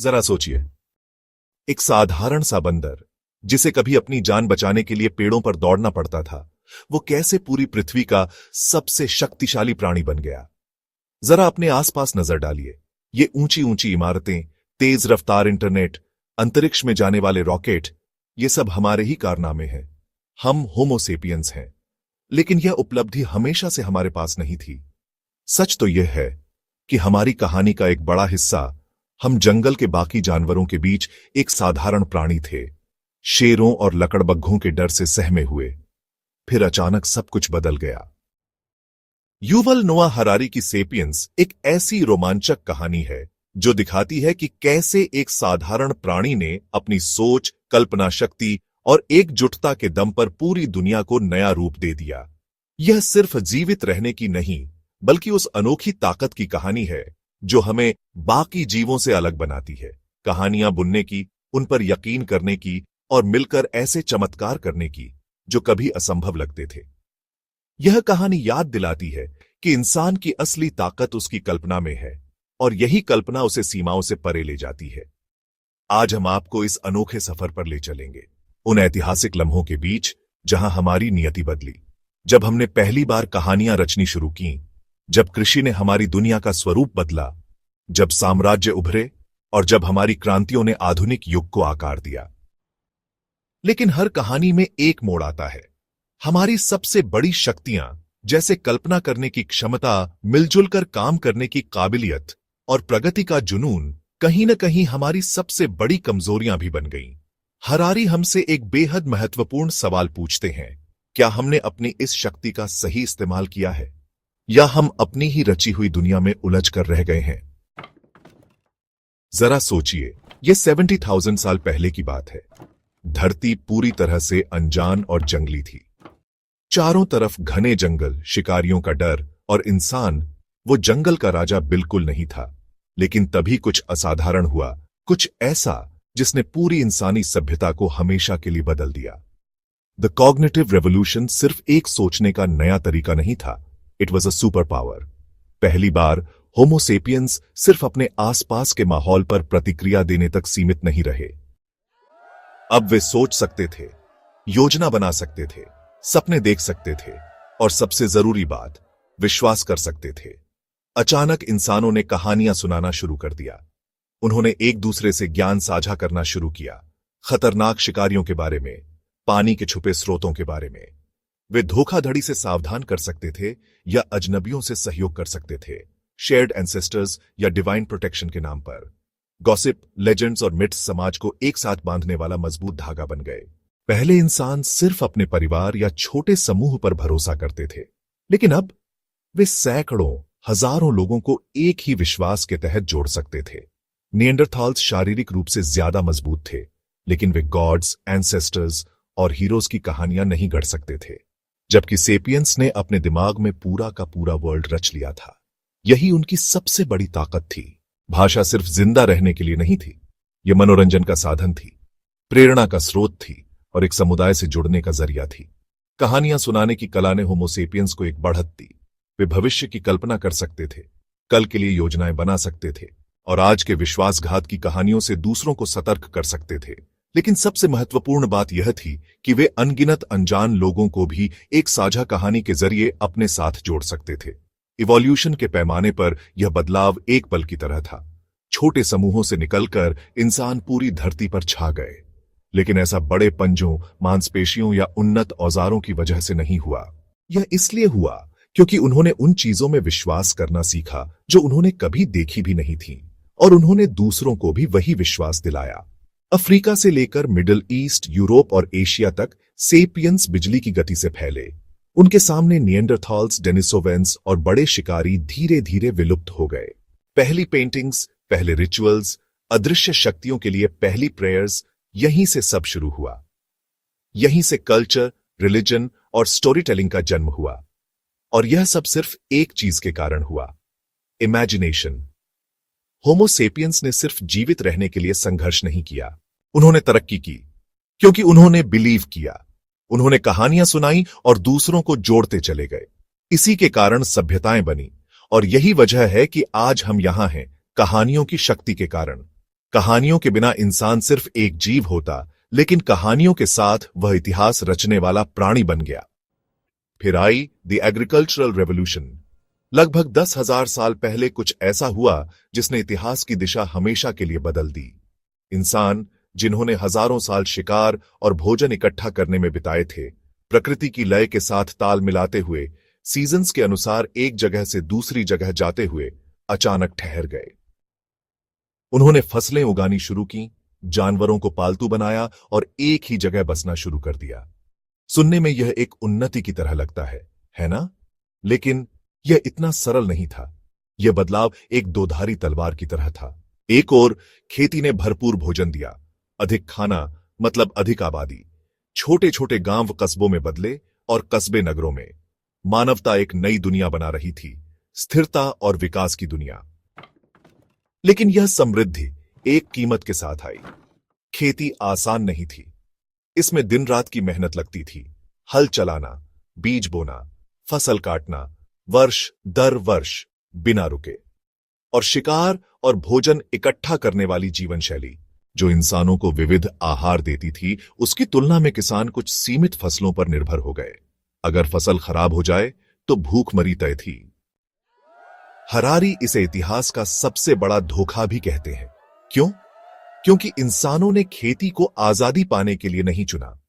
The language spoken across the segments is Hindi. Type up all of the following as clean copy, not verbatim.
जरा सोचिए, एक साधारण सा बंदर जिसे कभी अपनी जान बचाने के लिए पेड़ों पर दौड़ना पड़ता था, वो कैसे पूरी पृथ्वी का सबसे शक्तिशाली प्राणी बन गया। जरा अपने आसपास नजर डालिए। ये ऊंची ऊंची इमारतें, तेज रफ्तार इंटरनेट, अंतरिक्ष में जाने वाले रॉकेट, ये सब हमारे ही कारनामे हैं। हम होमो सेपियंस हैं। लेकिन यह उपलब्धि हमेशा से हमारे पास नहीं थी। सच तो यह है कि हमारी कहानी का एक बड़ा हिस्सा हम जंगल के बाकी जानवरों के बीच एक साधारण प्राणी थे, शेरों और लकड़बग्घों के डर से सहमे हुए। फिर अचानक सब कुछ बदल गया। युवल नोआ हरारी की सेपियंस एक ऐसी रोमांचक कहानी है जो दिखाती है कि कैसे एक साधारण प्राणी ने अपनी सोच, कल्पना शक्ति और एकजुटता के दम पर पूरी दुनिया को नया रूप दे दिया। यह सिर्फ जीवित रहने की नहीं, बल्कि उस अनोखी ताकत की कहानी है जो हमें बाकी जीवों से अलग बनाती है। कहानियां बुनने की, उन पर यकीन करने की और मिलकर ऐसे चमत्कार करने की जो कभी असंभव लगते थे। यह कहानी याद दिलाती है कि इंसान की असली ताकत उसकी कल्पना में है और यही कल्पना उसे सीमाओं से परे ले जाती है। आज हम आपको इस अनोखे सफर पर ले चलेंगे, उन ऐतिहासिक लम्हों के बीच जहां हमारी नियति बदली, जब हमने पहली बार कहानियां रचनी शुरू की, जब कृषि ने हमारी दुनिया का स्वरूप बदला, जब साम्राज्य उभरे और जब हमारी क्रांतियों ने आधुनिक युग को आकार दिया। लेकिन हर कहानी में एक मोड़ आता है। हमारी सबसे बड़ी शक्तियां, जैसे कल्पना करने की क्षमता, मिलजुल कर काम करने की काबिलियत और प्रगति का जुनून, कहीं न कहीं हमारी सबसे बड़ी कमजोरियां भी बन गईं। हरारी हमसे एक बेहद महत्वपूर्ण सवाल पूछते हैं, क्या हमने अपनी इस शक्ति का सही इस्तेमाल किया है, या हम अपनी ही रची हुई दुनिया में उलझ कर रह गए हैं? जरा सोचिए, यह 70,000 साल पहले की बात है। धरती पूरी तरह से अनजान और जंगली थी। चारों तरफ घने जंगल, शिकारियों का डर और इंसान, वो जंगल का राजा बिल्कुल नहीं था। लेकिन तभी कुछ असाधारण हुआ, कुछ ऐसा जिसने पूरी इंसानी सभ्यता को हमेशा के लिए बदल दिया। द कॉग्निटिव रेवोल्यूशन सिर्फ एक सोचने का नया तरीका नहीं था, it was a super power. पहली बार होमो सेपियंस सिर्फ अपने आसपास के माहौल पर प्रतिक्रिया देने तक सीमित नहीं रहे। अब वे सोच सकते थे, योजना बना सकते थे, सपने देख सकते थे और सबसे जरूरी बात, विश्वास कर सकते थे। अचानक इंसानों ने कहानियां सुनाना शुरू कर दिया। उन्होंने एक दूसरे से ज्ञान साझा करना शुरू किया, खतरनाक शिकारियों के बारे में, पानी के छुपे स्रोतों के बारे में। वे धोखाधड़ी से सावधान कर सकते थे या अजनबियों से सहयोग कर सकते थे, शेयर्ड एंसेस्टर्स या डिवाइन प्रोटेक्शन के नाम पर। गॉसिप, लेजेंड्स और मिथ्स समाज को एक साथ बांधने वाला मजबूत धागा बन गए। पहले इंसान सिर्फ अपने परिवार या छोटे समूह पर भरोसा करते थे, लेकिन अब वे सैकड़ों, हजारों लोगों को एक ही विश्वास के तहत जोड़ सकते थे। निएंडरथॉल्स शारीरिक रूप से ज्यादा मजबूत थे, लेकिन वे गॉड्स, एंसेस्टर्स और हीरोज की कहानियां नहीं गढ़ सकते थे, जबकि सेपियंस ने अपने दिमाग में पूरा का पूरा वर्ल्ड रच लिया था। यही उनकी सबसे बड़ी ताकत थी। भाषा सिर्फ जिंदा रहने के लिए नहीं थी, यह मनोरंजन का साधन थी, प्रेरणा का स्रोत थी और एक समुदाय से जुड़ने का जरिया थी। कहानियां सुनाने की कला ने होमो सेपियंस को एक बढ़त दी। वे भविष्य की कल्पना कर सकते थे, कल के लिए योजनाएं बना सकते थे और आज के विश्वासघात की कहानियों से दूसरों को सतर्क कर सकते थे। लेकिन सबसे महत्वपूर्ण बात यह थी कि वे अनगिनत अनजान लोगों को भी एक साझा कहानी के जरिए अपने साथ जोड़ सकते थे। इवोल्यूशन के पैमाने पर यह बदलाव एक पल की तरह था। छोटे समूहों से निकलकर इंसान पूरी धरती पर छा गए। लेकिन ऐसा बड़े पंजों, मांसपेशियों या उन्नत औजारों की वजह से नहीं हुआ। यह इसलिए हुआ क्योंकि उन्होंने उन चीजों में विश्वास करना सीखा जो उन्होंने कभी देखी भी नहीं थी, और उन्होंने दूसरों को भी वही विश्वास दिलाया। अफ्रीका से लेकर मिडिल ईस्ट, यूरोप और एशिया तक सेपियंस बिजली की गति से फैले। उनके सामने निएंडरथॉल्स, डेनिसोवेंस और बड़े शिकारी धीरे धीरे विलुप्त हो गए। पहली पेंटिंग्स, पहले रिचुअल्स, अदृश्य शक्तियों के लिए पहली प्रेयर्स, यहीं से सब शुरू हुआ। यहीं से कल्चर, रिलीजन और स्टोरी टेलिंग का जन्म हुआ। और यह सब सिर्फ एक चीज के कारण हुआ, इमेजिनेशन। होमो सेपियंस ने सिर्फ जीवित रहने के लिए संघर्ष नहीं किया, उन्होंने तरक्की की, क्योंकि उन्होंने बिलीव किया। उन्होंने कहानियां सुनाई और दूसरों को जोड़ते चले गए। इसी के कारण सभ्यताएं बनी, और यही वजह है कि आज हम यहां हैं, कहानियों की शक्ति के कारण। कहानियों के बिना इंसान सिर्फ एक जीव होता, लेकिन कहानियों के साथ वह इतिहास रचने वाला प्राणी बन गया। फिर आई द एग्रीकल्चरल रेवोल्यूशन। लगभग 10,000 साल पहले कुछ ऐसा हुआ जिसने इतिहास की दिशा हमेशा के लिए बदल दी। इंसान, जिन्होंने हजारों साल शिकार और भोजन इकट्ठा करने में बिताए थे, प्रकृति की लय के साथ ताल मिलाते हुए, सीजन्स के अनुसार एक जगह से दूसरी जगह जाते हुए अचानक ठहर गए। उन्होंने फसलें उगानी शुरू की, जानवरों को पालतू बनाया और एक ही जगह बसना शुरू कर दिया। सुनने में यह एक उन्नति की तरह लगता है ना? लेकिन यह इतना सरल नहीं था। यह बदलाव एक दोधारी तलवार की तरह था। एक ओर खेती ने भरपूर भोजन दिया, अधिक खाना मतलब अधिक आबादी, छोटे छोटे गांव कस्बों में बदले और कस्बे नगरों में। मानवता एक नई दुनिया बना रही थी, स्थिरता और विकास की दुनिया। लेकिन यह समृद्धि एक कीमत के साथ आई। खेती आसान नहीं थी। इसमें दिन रात की मेहनत लगती थी। हल चलाना, बीज बोना, फसल काटना, वर्ष दर वर्ष बिना रुके। और शिकार और भोजन इकट्ठा करने वाली जीवन शैली, जो इंसानों को विविध आहार देती थी, उसकी तुलना में किसान कुछ सीमित फसलों पर निर्भर हो गए। अगर फसल खराब हो जाए तो भूखमरी तय थी। हरारी इसे इतिहास का सबसे बड़ा धोखा भी कहते हैं। क्यों? क्योंकि इंसानों ने खेती को आजादी पाने के लिए नहीं चुना।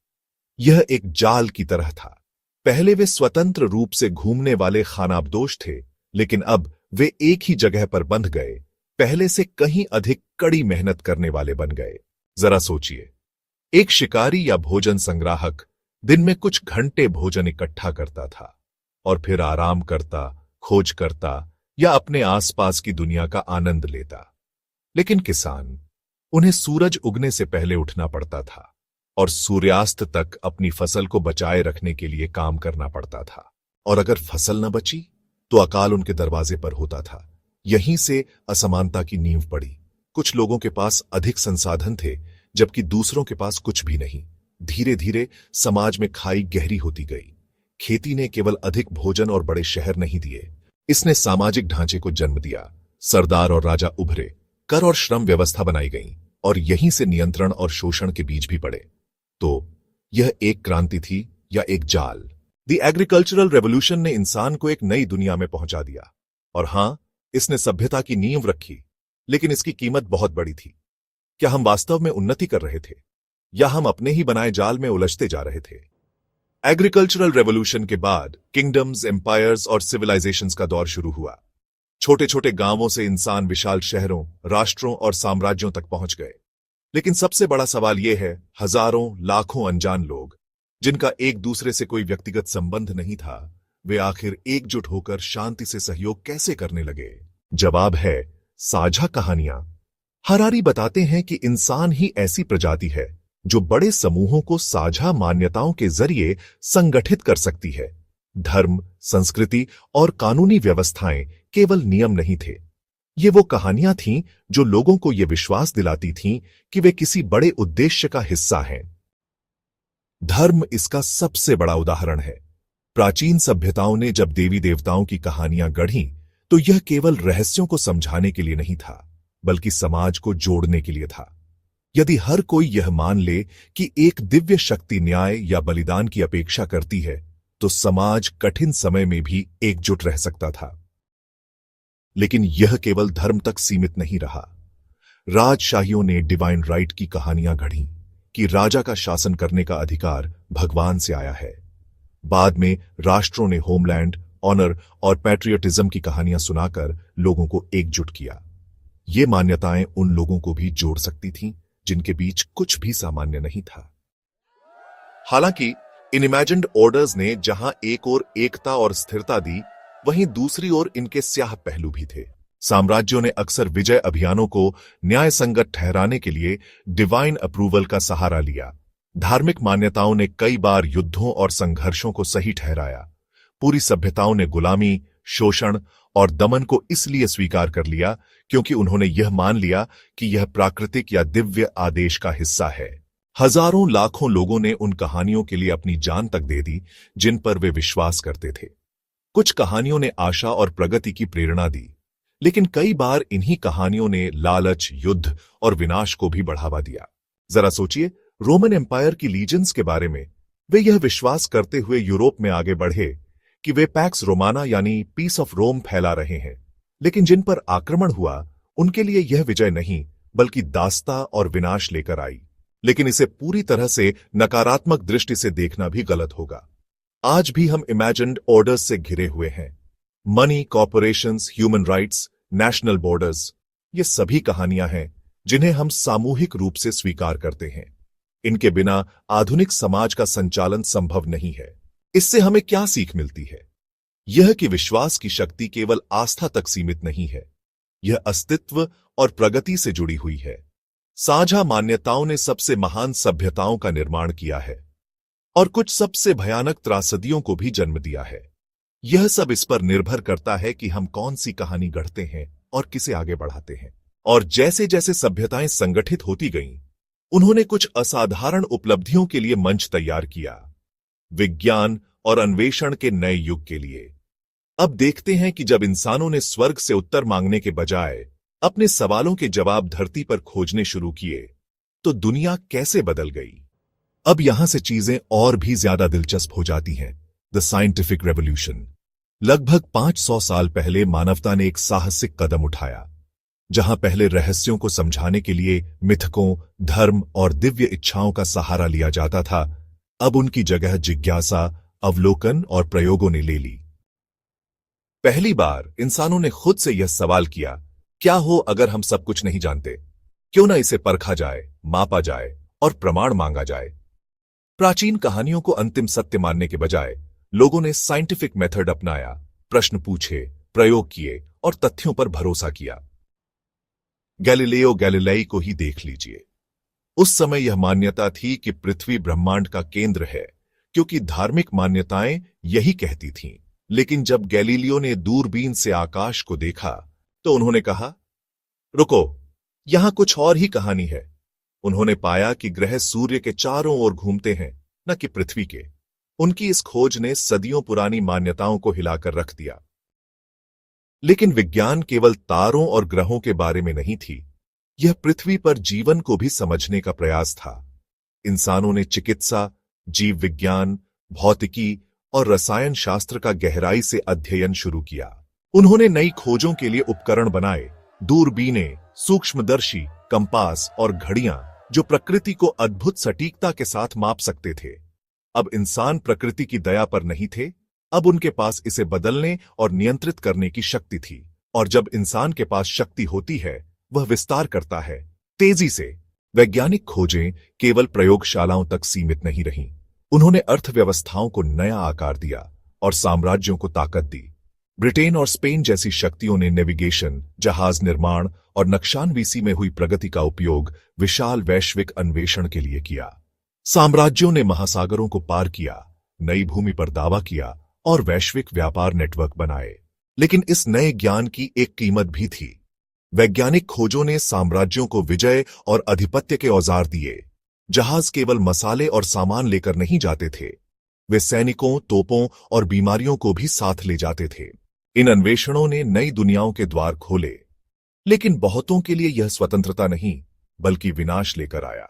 यह एक जाल की तरह था। पहले वे स्वतंत्र रूप से घूमने वाले खानाबदोश थे, लेकिन अब वे एक ही जगह पर बंध गए, पहले से कहीं अधिक कड़ी मेहनत करने वाले बन गए। जरा सोचिए, एक शिकारी या भोजन संग्राहक दिन में कुछ घंटे भोजन इकट्ठा करता था और फिर आराम करता, खोज करता या अपने आसपास की दुनिया का आनंद लेता। लेकिन किसान, उन्हें सूरज उगने से पहले उठना पड़ता था और सूर्यास्त तक अपनी फसल को बचाए रखने के लिए काम करना पड़ता था। और अगर फसल न बची तो अकाल उनके दरवाजे पर होता था। यहीं से असमानता की नींव पड़ी। कुछ लोगों के पास अधिक संसाधन थे, जबकि दूसरों के पास कुछ भी नहीं। धीरे धीरे समाज में खाई गहरी होती गई। खेती ने केवल अधिक भोजन और बड़े शहर नहीं दिए, इसने सामाजिक ढांचे को जन्म दिया। सरदार और राजा उभरे, कर और श्रम व्यवस्था बनाई गई, और यहीं से नियंत्रण और शोषण के बीज भी पड़े। तो यह एक क्रांति थी या एक जाल? द एग्रीकल्चरल रेवोल्यूशन ने इंसान को एक नई दुनिया में पहुंचा दिया। और हां, इसने सभ्यता की नींव रखी, लेकिन इसकी कीमत बहुत बड़ी थी। क्या हम वास्तव में उन्नति कर रहे थे, या हम अपने ही बनाए जाल में उलझते जा रहे थे? एग्रीकल्चरल रेवोल्यूशन के बाद किंगडम्स, एम्पायर्स और सिविलाइजेशंस का दौर शुरू हुआ। छोटे छोटे गांवों से इंसान विशाल शहरों, राष्ट्रों और साम्राज्यों तक पहुंच गए। लेकिन सबसे बड़ा सवाल यह है, हजारों लाखों अनजान लोग, जिनका एक दूसरे से कोई व्यक्तिगत संबंध नहीं था, वे आखिर एकजुट होकर शांति से सहयोग कैसे करने लगे? जवाब है साझा कहानियां। हरारी बताते हैं कि इंसान ही ऐसी प्रजाति है जो बड़े समूहों को साझा मान्यताओं के जरिए संगठित कर सकती है। धर्म, संस्कृति और कानूनी व्यवस्थाएं केवल नियम नहीं थे। ये वो कहानियां थीं जो लोगों को ये विश्वास दिलाती थीं कि वे किसी बड़े उद्देश्य का हिस्सा हैं। धर्म इसका सबसे बड़ा उदाहरण है। प्राचीन सभ्यताओं ने जब देवी देवताओं की कहानियां गढ़ीं, तो यह केवल रहस्यों को समझाने के लिए नहीं था, बल्कि समाज को जोड़ने के लिए था। यदि हर कोई यह मान ले कि एक दिव्य शक्ति न्याय या बलिदान की अपेक्षा करती है, तो समाज कठिन समय में भी एकजुट रह सकता था। लेकिन यह केवल धर्म तक सीमित नहीं रहा। राजशाहियों ने डिवाइन राइट की कहानियां गढ़ीं कि राजा का शासन करने का अधिकार भगवान से आया है। बाद में राष्ट्रों ने होमलैंड, ऑनर और पैट्रियटिज्म की कहानियां सुनाकर लोगों को एकजुट किया। ये मान्यताएं उन लोगों को भी जोड़ सकती थीं जिनके बीच कुछ भी सामान्य नहीं था। हालांकि इन इमेजिन्ड ऑर्डर्स ने जहां एक ओर एकता और स्थिरता दी, वहीं दूसरी ओर इनके स्याह पहलू भी थे। साम्राज्यों ने अक्सर विजय अभियानों को न्याय संगत ठहराने के लिए डिवाइन अप्रूवल का सहारा लिया। धार्मिक मान्यताओं ने कई बार युद्धों और संघर्षों को सही ठहराया। पूरी सभ्यताओं ने गुलामी, शोषण और दमन को इसलिए स्वीकार कर लिया क्योंकि उन्होंने यह मान लिया कि यह प्राकृतिक या दिव्य आदेश का हिस्सा है। हजारों लाखों लोगों ने उन कहानियों के लिए अपनी जान तक दे दी जिन पर वे विश्वास करते थे। कुछ कहानियों ने आशा और प्रगति की प्रेरणा दी, लेकिन कई बार इन्हीं कहानियों ने लालच, युद्ध और विनाश को भी बढ़ावा दिया। जरा सोचिए, रोमन एम्पायर की लीजेंड्स के बारे में। वे यह विश्वास करते हुए यूरोप में आगे बढ़े कि वे पैक्स रोमाना यानी पीस ऑफ रोम फैला रहे हैं, लेकिन जिन पर आक्रमण हुआ उनके लिए यह विजय नहीं बल्कि दास्ता और विनाश लेकर आई। लेकिन इसे पूरी तरह से नकारात्मक दृष्टि से देखना भी गलत होगा। आज भी हम इमेजिन्ड ऑर्डर्स से घिरे हुए हैं। Money, corporations, human rights, national borders, ये सभी कहानियां हैं जिन्हें हम सामूहिक रूप से स्वीकार करते हैं। इनके बिना आधुनिक समाज का संचालन संभव नहीं है। इससे हमें क्या सीख मिलती है? यह कि विश्वास की शक्ति केवल आस्था तक सीमित नहीं है, यह अस्तित्व और प्रगति से जुड़ी हुई है। साझा मान्यताओं ने सबसे महान सभ्यताओं का निर्माण किया है और कुछ सबसे भयानक त्रासदियों को भी जन्म दिया है। यह सब इस पर निर्भर करता है कि हम कौन सी कहानी गढ़ते हैं और किसे आगे बढ़ाते हैं। और जैसे जैसे सभ्यताएं संगठित होती गईं, उन्होंने कुछ असाधारण उपलब्धियों के लिए मंच तैयार किया, विज्ञान और अन्वेषण के नए युग के लिए। अब देखते हैं कि जब इंसानों ने स्वर्ग से उत्तर मांगने के बजाय अपने सवालों के जवाब धरती पर खोजने शुरू किए, तो दुनिया कैसे बदल गई। अब यहां से चीजें और भी ज्यादा दिलचस्प हो जाती हैं। The scientific revolution. लगभग 500 साल पहले मानवता ने एक साहसिक कदम उठाया। जहां पहले रहस्यों को समझाने के लिए मिथकों, धर्म और दिव्य इच्छाओं का सहारा लिया जाता था, अब उनकी जगह जिज्ञासा, अवलोकन और प्रयोगों ने ले ली। पहली बार इंसानों ने खुद से यह सवाल किया, क्या हो अगर हम सब कुछ नहीं जानते? क्यों न इसे परखा जाए, मापा जाए और प्रमाण मांगा जाए। प्राचीन कहानियों को अंतिम सत्य मानने के बजाय लोगों ने साइंटिफिक मेथड अपनाया, प्रश्न पूछे, प्रयोग किए और तथ्यों पर भरोसा किया। गैलीलियो गैलिलाई को ही देख लीजिए। उस समय यह मान्यता थी कि पृथ्वी ब्रह्मांड का केंद्र है, क्योंकि धार्मिक मान्यताएं यही कहती थीं। लेकिन जब गैलीलियो ने दूरबीन से आकाश को देखा तो उन्होंने कहा, रुको, यहां कुछ और ही कहानी है। उन्होंने पाया कि ग्रह सूर्य के चारों ओर घूमते हैं, न कि पृथ्वी के। उनकी इस खोज ने सदियों पुरानी मान्यताओं को हिलाकर रख दिया। लेकिन विज्ञान केवल तारों और ग्रहों के बारे में नहीं थी, यह पृथ्वी पर जीवन को भी समझने का प्रयास था। इंसानों ने चिकित्सा, जीव विज्ञान, भौतिकी और रसायन शास्त्र का गहराई से अध्ययन शुरू किया। उन्होंने नई खोजों के लिए उपकरण बनाए, दूरबीनें, सूक्ष्मदर्शी, कंपास और घड़ियां, जो प्रकृति को अद्भुत सटीकता के साथ माप सकते थे। अब इंसान प्रकृति की दया पर नहीं थे, अब उनके पास इसे बदलने और नियंत्रित करने की शक्ति थी। और जब इंसान के पास शक्ति होती है, वह विस्तार करता है, तेजी से। वैज्ञानिक खोजें केवल प्रयोगशालाओं तक सीमित नहीं रहीं। उन्होंने अर्थव्यवस्थाओं को नया आकार दिया और साम्राज्यों को ताकत दी। ब्रिटेन और स्पेन जैसी शक्तियों ने नेविगेशन, जहाज निर्माण और नक्शानवीसी में हुई प्रगति का उपयोग विशाल वैश्विक अन्वेषण के लिए किया। साम्राज्यों ने महासागरों को पार किया, नई भूमि पर दावा किया और वैश्विक व्यापार नेटवर्क बनाए। लेकिन इस नए ज्ञान की एक कीमत भी थी। वैज्ञानिक खोजों ने साम्राज्यों को विजय और आधिपत्य के औजार दिए। जहाज केवल मसाले और सामान लेकर नहीं जाते थे, वे सैनिकों, तोपों और बीमारियों को भी साथ ले जाते थे। इन अन्वेषणों ने नई दुनियाओं के द्वार खोले, लेकिन बहुतों के लिए यह स्वतंत्रता नहीं बल्कि विनाश लेकर आया।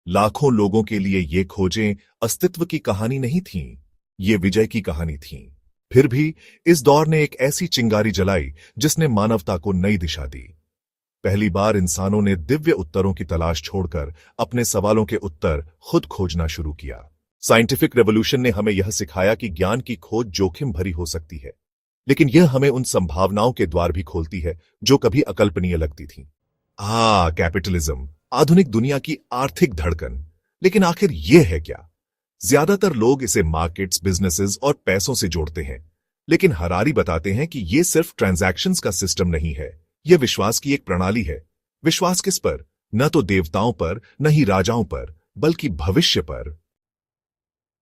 लाखों लोगों के लिए ये खोजें अस्तित्व की कहानी नहीं थीं, ये विजय की कहानी थीं। फिर भी इस दौर ने एक ऐसी चिंगारी जलाई जिसने मानवता को नई दिशा दी। पहली बार इंसानों ने दिव्य उत्तरों की तलाश छोड़कर अपने सवालों के उत्तर खुद खोजना शुरू किया। साइंटिफिक रेवोल्यूशन ने हमें यह सिखाया कि ज्ञान की खोज जोखिम भरी हो सकती है, लेकिन यह हमें उन संभावनाओं के द्वार भी खोलती है जो कभी अकल्पनीय लगती थीं। कैपिटलिज्म, आधुनिक दुनिया की आर्थिक धड़कन। लेकिन आखिर यह है क्या? ज्यादातर लोग इसे मार्केट्स, बिजनेसेस और पैसों से जोड़ते हैं, लेकिन हरारी बताते हैं कि यह सिर्फ ट्रांजैक्शंस का सिस्टम नहीं है, यह विश्वास की एक प्रणाली है। विश्वास किस पर? न तो देवताओं पर, न ही राजाओं पर, बल्कि भविष्य पर।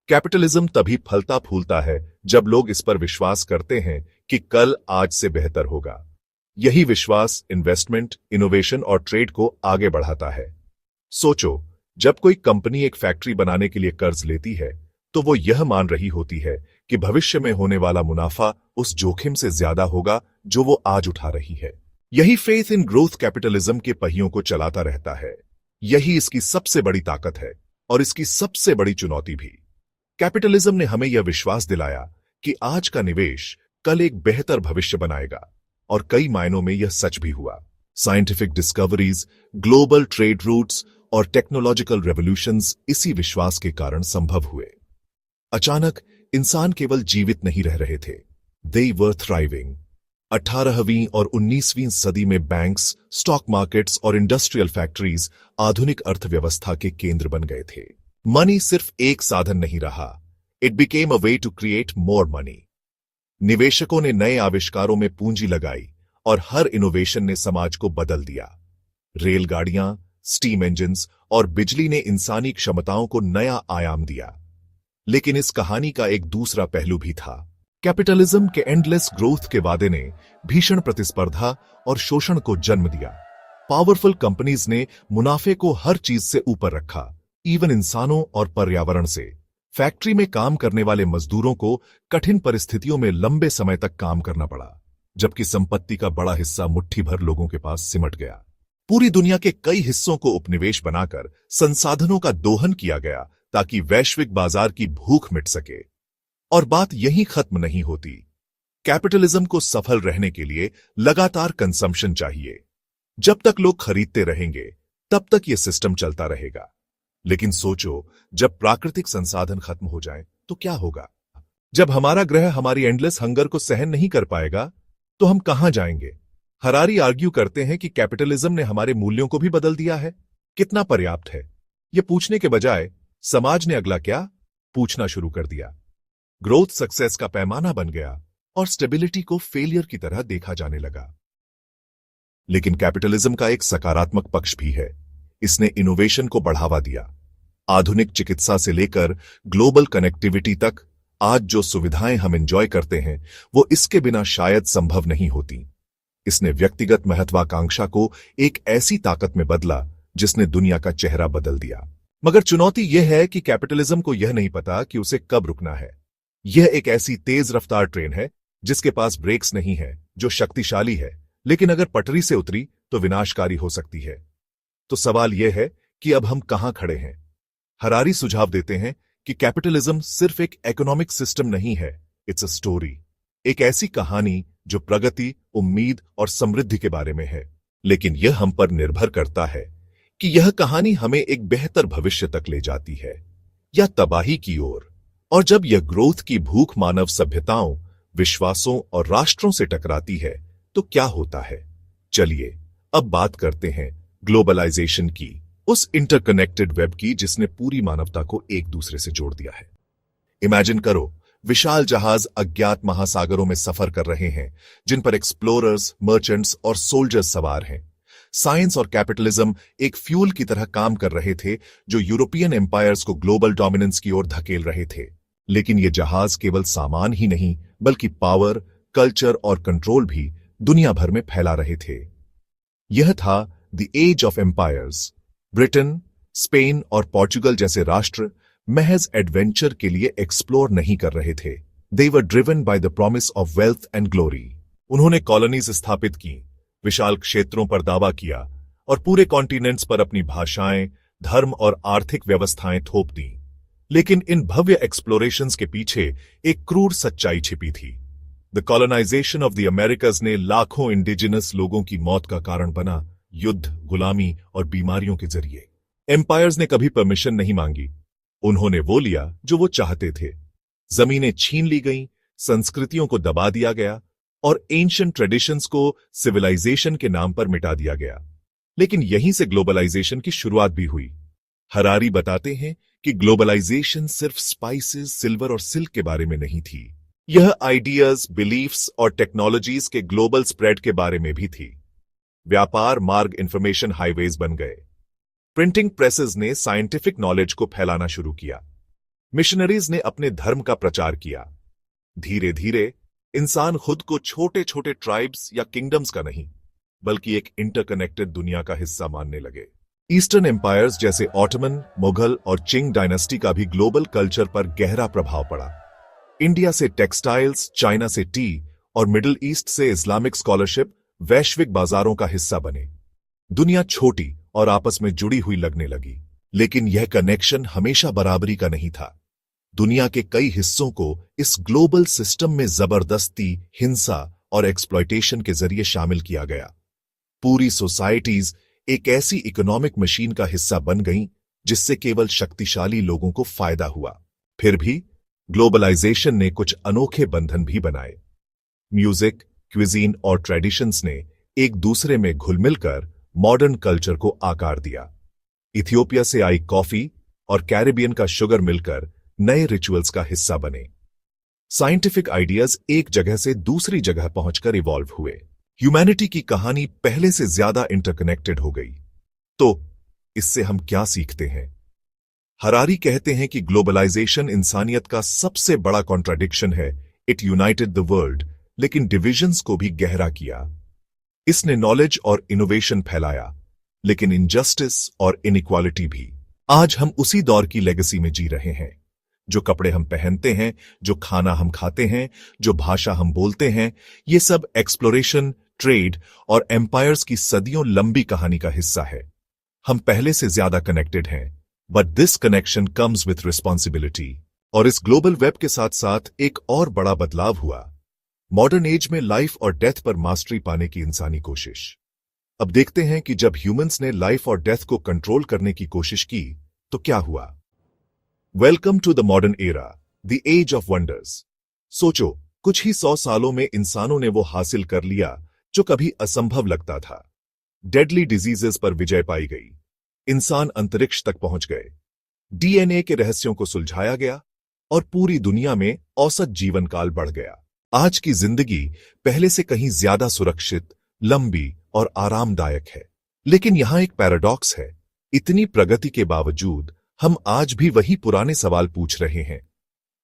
कैपिटलिज्म तभी फलता फूलता है जब लोग इस पर विश्वास करते हैं कि कल आज से बेहतर होगा। यही विश्वास इन्वेस्टमेंट, इनोवेशन और ट्रेड को आगे बढ़ाता है। सोचो, जब कोई कंपनी एक फैक्ट्री बनाने के लिए कर्ज लेती है तो वो यह मान रही होती है कि भविष्य में होने वाला मुनाफा उस जोखिम से ज्यादा होगा जो वो आज उठा रही है। यही फेथ इन ग्रोथ कैपिटलिज्म के पहियों को चलाता रहता है। यही इसकी सबसे बड़ी ताकत है और इसकी सबसे बड़ी चुनौती भी। कैपिटलिज्म ने हमें यह विश्वास दिलाया कि आज का निवेश कल एक बेहतर भविष्य बनाएगा, और कई मायनों में यह सच भी हुआ। Scientific discoveries, global trade routes और टेक्नोलॉजिकल रेवोल्यूशंस इसी विश्वास के कारण संभव हुए। अचानक इंसान केवल जीवित नहीं रह रहे थे, दे वर थ्राइविंग। 18वीं और 19वीं सदी में बैंक्स, स्टॉक मार्केट्स और इंडस्ट्रियल फैक्ट्रीज आधुनिक अर्थव्यवस्था के केंद्र बन गए थे। मनी सिर्फ एक साधन नहीं रहा, it became a way to create more money. निवेशकों ने नए आविष्कारों में पूंजी लगाई और हर इनोवेशन ने समाज को बदल दिया। रेलगाड़ियां, स्टीम इंजन्स और बिजली ने इंसानी क्षमताओं को नया आयाम दिया। लेकिन इस कहानी का एक दूसरा पहलू भी था। कैपिटलिज्म के एंडलेस ग्रोथ के वादे ने भीषण प्रतिस्पर्धा और शोषण को जन्म दिया। पावरफुल कंपनीज ने मुनाफे को हर चीज से ऊपर रखा, इवन इंसानों और पर्यावरण से। फैक्ट्री में काम करने वाले मजदूरों को कठिन परिस्थितियों में लंबे समय तक काम करना पड़ा, जबकि संपत्ति का बड़ा हिस्सा मुट्ठी भर लोगों के पास सिमट गया। पूरी दुनिया के कई हिस्सों को उपनिवेश बनाकर संसाधनों का दोहन किया गया ताकि वैश्विक बाजार की भूख मिट सके। और बात यहीं खत्म नहीं होती। कैपिटलिज्म को सफल रहने के लिए लगातार कंजम्पशन चाहिए। जब तक लोग खरीदते रहेंगे, तब तक यह सिस्टम चलता रहेगा। लेकिन सोचो, जब प्राकृतिक संसाधन खत्म हो जाए तो क्या होगा? जब हमारा ग्रह हमारी एंडलेस हंगर को सहन नहीं कर पाएगा, तो हम कहां जाएंगे? हरारी आर्ग्यू करते हैं कि कैपिटलिज्म ने हमारे मूल्यों को भी बदल दिया है। कितना पर्याप्त है? यह पूछने के बजाय समाज ने अगला क्या पूछना शुरू कर दिया। ग्रोथ सक्सेस का पैमाना बन गया और स्टेबिलिटी को फेलियर की तरह देखा जाने लगा। लेकिन कैपिटलिज्म का एक सकारात्मक पक्ष भी है। इसने इनोवेशन को बढ़ावा दिया। आधुनिक चिकित्सा से लेकर ग्लोबल कनेक्टिविटी तक आज जो सुविधाएं हम एंजॉय करते हैं, वो इसके बिना शायद संभव नहीं होती। इसने व्यक्तिगत महत्वाकांक्षा को एक ऐसी ताकत में बदला जिसने दुनिया का चेहरा बदल दिया। मगर चुनौती यह है कि कैपिटलिज्म को यह नहीं पता कि उसे कब रुकना है। यह एक ऐसी तेज रफ्तार ट्रेन है जिसके पास ब्रेक्स नहीं है, जो शक्तिशाली है, लेकिन अगर पटरी से उतरी तो विनाशकारी हो सकती है। तो सवाल यह है कि अब हम कहां खड़े हैं? हरारी सुझाव देते हैं कि कैपिटलिज्म सिर्फ एक इकोनॉमिक सिस्टम नहीं है, इट्स अ स्टोरी। एक ऐसी कहानी जो प्रगति, उम्मीद और समृद्धि के बारे में है। लेकिन यह हम पर निर्भर करता है कि यह कहानी हमें एक बेहतर भविष्य तक ले जाती है या तबाही की ओर। और जब यह ग्रोथ की भूख मानव सभ्यताओं, विश्वासों और राष्ट्रों से टकराती है, तो क्या होता है? चलिए अब बात करते हैं ग्लोबलाइजेशन की, उस इंटरकनेक्टेड वेब की जिसने पूरी मानवता को एक दूसरे से जोड़ दिया है। इमेजिन करो, विशाल जहाज अज्ञात महासागरों में सफर कर रहे हैं, जिन पर एक्सप्लोरर्स, मर्चेंट्स और सोल्जर्स सवार हैं। साइंस और कैपिटलिज्म एक फ्यूल की तरह काम कर रहे थे, जो यूरोपियन एम्पायर्स को ग्लोबल डोमिनेंस की ओर धकेल रहे थे। लेकिन ये जहाज केवल सामान ही नहीं, बल्कि पावर, कल्चर और कंट्रोल भी दुनिया भर में फैला रहे थे। यह था the age of empires. Britain, Spain और पोर्चुगल जैसे राष्ट्र महज एडवेंचर के लिए एक्सप्लोर नहीं कर रहे थे, they were driven by the promise of wealth and glory. उन्होंने कॉलोनीज स्थापित की, विशाल क्षेत्रों पर दावा किया और पूरे कॉन्टिनेंट्स पर अपनी भाषाएं, धर्म और आर्थिक व्यवस्थाएं थोप दी। लेकिन इन भव्य एक्सप्लोरेशंस के पीछे एक क्रूर सच्चाई छिपी थी। The colonisation of the Americas ने लाखों इंडिजिनस लोगों की मौत का कारण बना, युद्ध, गुलामी और बीमारियों के जरिए। एम्पायर्स ने कभी परमिशन नहीं मांगी, उन्होंने वो लिया जो वो चाहते थे। जमीनें छीन ली गईं, संस्कृतियों को दबा दिया गया और एंशिएंट ट्रेडिशंस को सिविलाइजेशन के नाम पर मिटा दिया गया। लेकिन यहीं से ग्लोबलाइजेशन की शुरुआत भी हुई। हरारी बताते हैं कि ग्लोबलाइजेशन सिर्फ स्पाइसेस, सिल्वर और सिल्क के बारे में नहीं थी। यह आइडियाज, बिलीफ्स और टेक्नोलॉजीज के ग्लोबल स्प्रेड के बारे में भी थी। व्यापार मार्ग, इंफॉर्मेशन हाईवेज बन गए। प्रिंटिंग प्रेसेस ने साइंटिफिक नॉलेज को फैलाना शुरू किया। मिशनरीज ने अपने धर्म का प्रचार किया। धीरे धीरे इंसान खुद को छोटे छोटे ट्राइब्स या किंगडम्स का नहीं, बल्कि एक इंटरकनेक्टेड दुनिया का हिस्सा मानने लगे। ईस्टर्न एम्पायर्स जैसे ऑटोमन, मुगल और चिंग डायनेस्टी का भी ग्लोबल कल्चर पर गहरा प्रभाव पड़ा। इंडिया से टेक्सटाइल्स, चाइना से टी और मिडिल ईस्ट से इस्लामिक स्कॉलरशिप वैश्विक बाजारों का हिस्सा बने। दुनिया छोटी और आपस में जुड़ी हुई लगने लगी, लेकिन यह कनेक्शन हमेशा बराबरी का नहीं था। दुनिया के कई हिस्सों को इस ग्लोबल सिस्टम में जबरदस्ती, हिंसा और एक्सप्लॉयटेशन के जरिए शामिल किया गया। पूरी सोसाइटीज एक ऐसी इकोनॉमिक मशीन का हिस्सा बन गईं जिससे केवल शक्तिशाली लोगों को फायदा हुआ। फिर भी ग्लोबलाइजेशन ने कुछ अनोखे बंधन भी बनाए। म्यूजिक, क्विजीन और ट्रेडिशंस ने एक दूसरे में घुल मिलकर मॉडर्न कल्चर को आकार दिया। इथियोपिया से आई कॉफी और कैरिबियन का शुगर मिलकर नए रिचुअल्स का हिस्सा बने। साइंटिफिक आइडियाज एक जगह से दूसरी जगह पहुंचकर इवॉल्व हुए। ह्यूमैनिटी की कहानी पहले से ज्यादा इंटरकनेक्टेड हो गई। तो इससे हम क्या सीखते हैं? हरारी कहते हैं कि ग्लोबलाइजेशन इंसानियत का सबसे बड़ा कॉन्ट्राडिक्शन है। इट यूनाइटेड द वर्ल्ड, लेकिन डिविजन्स को भी गहरा किया। इसने नॉलेज और इनोवेशन फैलाया, लेकिन इनजस्टिस और इनइक्वालिटी भी। आज हम उसी दौर की लेगेसी में जी रहे हैं। जो कपड़े हम पहनते हैं, जो खाना हम खाते हैं, जो भाषा हम बोलते हैं, ये सब एक्सप्लोरेशन, ट्रेड और एम्पायर्स की सदियों लंबी कहानी का हिस्सा है। हम पहले से ज्यादा कनेक्टेड हैं, but this connection comes with responsibility. और इस ग्लोबल वेब के साथ साथ एक और बड़ा बदलाव हुआ, मॉडर्न एज में लाइफ और डेथ पर मास्टरी पाने की इंसानी कोशिश। अब देखते हैं कि जब ह्यूमंस ने लाइफ और डेथ को कंट्रोल करने की कोशिश की तो क्या हुआ। Welcome to the modern era, the age of wonders. सोचो, कुछ ही 100 सालों में इंसानों ने वो हासिल कर लिया जो कभी असंभव लगता था। डेडली डिजीजेस पर विजय पाई गई, इंसान अंतरिक्ष तक पहुंच गए, डीएनए के रहस्यों को सुलझाया गया और पूरी दुनिया में औसत जीवन काल बढ़ गया। आज की जिंदगी पहले से कहीं ज्यादा सुरक्षित, लंबी और आरामदायक है। लेकिन यहां एक पैराडॉक्स है। इतनी प्रगति के बावजूद हम आज भी वही पुराने सवाल पूछ रहे हैं।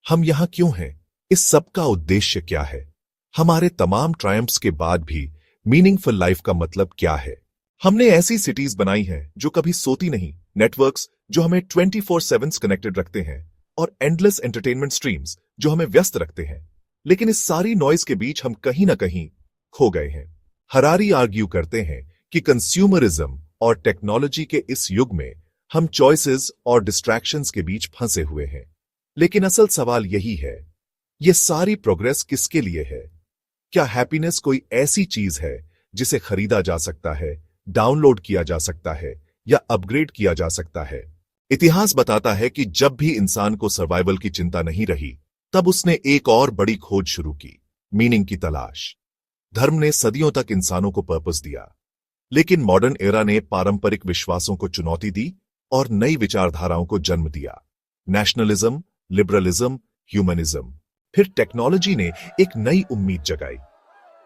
हम यहां क्यों हैं? इस सब का उद्देश्य क्या है? हमारे तमाम ट्रायम्फ्स के बाद भी मीनिंगफुल लाइफ का मतलब क्या है? हमने ऐसी सिटीज बनाई हैं जो कभी सोती नहीं, नेटवर्क्स जो हमें 24/7 कनेक्टेड रखते हैं और एंडलेस एंटरटेनमेंट स्ट्रीम्स जो हमें व्यस्त रखते हैं। लेकिन इस सारी नॉइज के बीच हम कहीं ना कहीं खो गए हैं। हरारी आर्ग्यू करते हैं कि कंज्यूमरिज्म और टेक्नोलॉजी के इस युग में हम चॉइसेस और डिस्ट्रैक्शंस के बीच फंसे हुए हैं। लेकिन असल सवाल यही है, ये सारी प्रोग्रेस किसके लिए है? क्या हैप्पीनेस कोई ऐसी चीज है जिसे खरीदा जा सकता है, डाउनलोड किया जा सकता है या अपग्रेड किया जा सकता है? इतिहास बताता है कि जब भी इंसान को सर्वाइवल की चिंता नहीं रही, तब उसने एक और बड़ी खोज शुरू की, मीनिंग की तलाश। धर्म ने सदियों तक इंसानों को पर्पस दिया, लेकिन मॉडर्न एरा ने पारंपरिक विश्वासों को चुनौती दी और नई विचारधाराओं को जन्म दिया। Nationalism, liberalism, humanism. फिर टेक्नोलॉजी ने एक नई उम्मीद जगाई।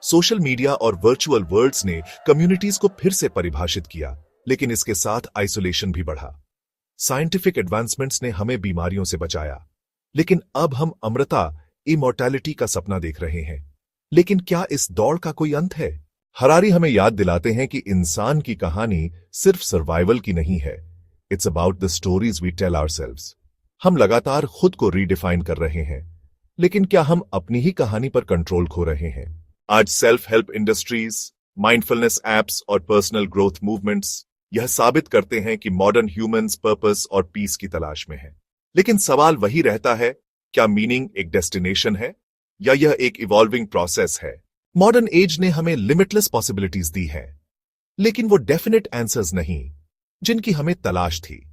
सोशल मीडिया और वर्चुअल वर्ल्ड्स ने कम्युनिटीज को फिर से परिभाषित किया, लेकिन इसके साथ आइसोलेशन भी बढ़ा। साइंटिफिक एडवांसमेंट्स ने हमें बीमारियों से बचाया, लेकिन अब हम अमरता, इमॉर्टैलिटी का सपना देख रहे हैं। लेकिन क्या इस दौड़ का कोई अंत है? हरारी हमें याद दिलाते हैं कि इंसान की कहानी सिर्फ सर्वाइवल की नहीं है। It's about the stories we tell ourselves. हम लगातार खुद को रीडिफाइन कर रहे हैं, लेकिन क्या हम अपनी ही कहानी पर कंट्रोल खो रहे हैं? आज self help industries, mindfulness apps और पर्सनल ग्रोथ मूवमेंट्स यह साबित करते हैं कि मॉडर्न ह्यूमंस पर्पस और पीस की तलाश में हैं। लेकिन सवाल वही रहता है, क्या मीनिंग एक डेस्टिनेशन है या यह एक इवॉल्विंग प्रोसेस है? मॉडर्न एज ने हमें लिमिटलेस पॉसिबिलिटीज दी हैं, लेकिन वो डेफिनेट आंसर्स नहीं जिनकी हमें तलाश थी।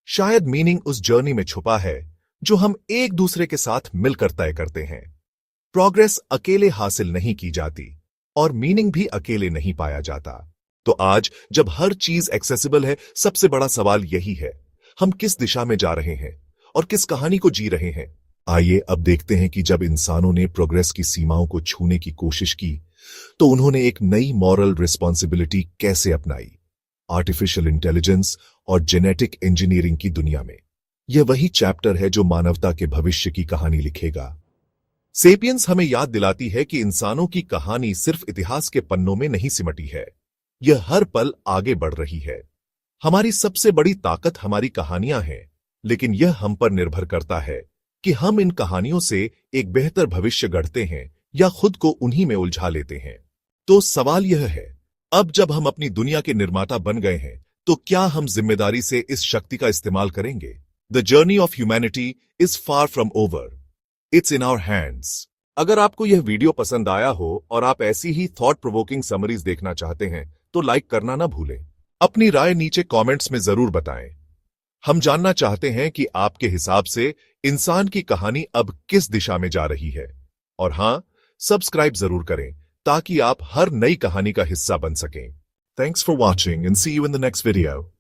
शायद मीनिंग उस जर्नी में छुपा है जो हम एक दूसरे के साथ मिलकर तय करते हैं। प्रोग्रेस अकेले हासिल नहीं की जाती और मीनिंग भी अकेले नहीं पाया जाता। तो आज जब हर चीज एक्सेसिबल है, सबसे बड़ा सवाल यही है, हम किस दिशा में जा रहे हैं और किस कहानी को जी रहे हैं? आइए अब देखते हैं कि जब इंसानों ने प्रोग्रेस की सीमाओं को छूने की कोशिश की, तो उन्होंने एक नई मॉरल रिस्पॉन्सिबिलिटी कैसे अपनाई। आर्टिफिशियल इंटेलिजेंस और जेनेटिक इंजीनियरिंग की दुनिया में यह वही चैप्टर है जो मानवता के भविष्य की कहानी लिखेगा। सेपियंस हमें याद दिलाती है कि इंसानों की कहानी सिर्फ इतिहास के पन्नों में नहीं सिमटी है, यह हर पल आगे बढ़ रही है। हमारी सबसे बड़ी ताकत हमारी कहानियां हैं, लेकिन यह हम पर निर्भर करता है कि हम इन कहानियों से एक बेहतर भविष्य गढ़ते हैं या खुद को उन्हीं में उलझा लेते हैं। तो सवाल यह है, अब जब हम अपनी दुनिया के निर्माता बन गए हैं, तो क्या हम जिम्मेदारी से इस शक्ति का इस्तेमाल करेंगे? The journey of humanity is far from over, it's in our hands. अगर आपको यह वीडियो पसंद आया हो और आप ऐसी ही थॉट प्रोवोकिंग समरीज देखना चाहते हैं, तो लाइक करना ना भूलें। अपनी राय नीचे कमेंट्स में जरूर बताएं। हम जानना चाहते हैं कि आपके हिसाब से इंसान की कहानी अब किस दिशा में जा रही है। और हां, सब्सक्राइब जरूर करें ताकि आप हर नई कहानी का हिस्सा बन सकें। Thanks for watching and see you in the next video.